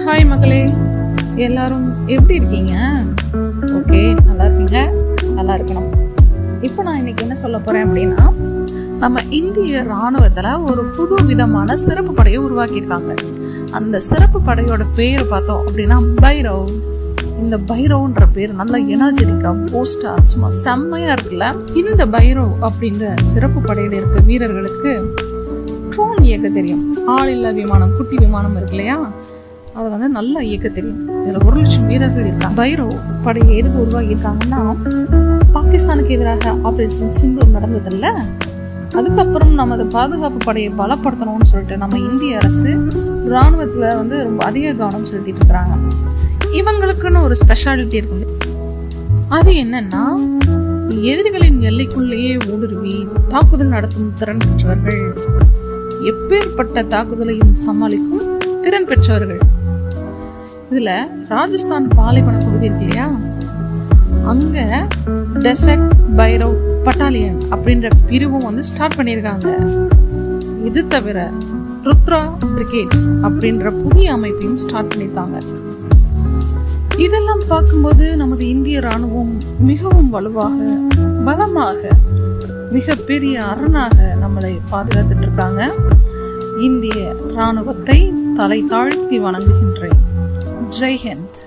Hi மகளே, எல்லாரும் எப்படி இருக்கீங்க? ஓகே, நல்லா இருக்கீங்க, நல்லா இருக்கணும். இப்போ நான் இன்னைக்கு என்ன சொல்ல போறேன் அப்படின்னா, நம்ம இந்திய ராணுவத்துல ஒரு புது விதமான சிறப்பு படையை உருவாக்கியிருக்காங்க. அந்த சிறப்பு படையோட பேர் பார்த்தோம் அப்படின்னா பைரவ். இந்த பைரவ்ன்ற பேர் நல்லா எனர்ஜெட்டிக்கா போஸ்டா சும்மா செம்மையா இருக்குல்ல. இந்த பைரவ் அப்படின்ற சிறப்பு படையில இருக்க வீரர்களுக்கு ட்ரோன் இயக்க தெரியும். ஆளில்லா விமானம், குட்டி விமானம் இருக்கு இல்லையா, அதை வந்து நல்லா இயக்க தெரியும். இதுல 1,00,000 வீரர்கள் இருக்காங்க. பைரவ் படையை எதுக்கு உருவாக்கியிருக்காங்கன்னா, பாகிஸ்தானுக்கு எதிராக ஆபரேஷன் சிந்தூர் நடந்ததில்ல, அதுக்கப்புறம் நமது பாதுகாப்பு படையை பலப்படுத்தணும்னு சொல்லிட்டு நம்ம இந்திய அரசு ராணுவத்துல வந்து ரொம்ப அதிக கவனம் செலுத்திட்டு இருக்கிறாங்க. இவங்களுக்குன்னு ஒரு ஸ்பெஷாலிட்டி இருக்கு. அது என்னன்னா, எதிரிகளின் எல்லைக்குள்ளேயே ஊடுருவி தாக்குதல் நடத்தும் திறன் பெற்றவர்கள், எப்பேற்பட்ட தாக்குதலையும் சமாளிக்கும் திறன் பெற்றவர்கள். இதுல ராஜஸ்தான் பாலைவன பகுதி இருக்கு இல்லையா, அங்க டெசர்ட் பைரவ் பட்டாலியன் அப்படின்ற பிரிவும் வந்து ஸ்டார்ட் பண்ணியிருக்காங்க. இது தவிர ருத்ரா பிரிகேட்ஸ் அப்படின்ற புதிய அமைப்பையும் ஸ்டார்ட் பண்ணியிருக்காங்க. இதெல்லாம் பார்க்கும்போது நமது இந்திய ராணுவம் மிகவும் வலுவாக, பலமாக, மிகப்பெரிய அரணாக நம்மளை பாதுகாத்துட்டு இருக்காங்க. இந்திய ராணுவத்தை தலை தாழ்த்தி வணங்குகின்றேன். ஜெய் ஹிந்த்.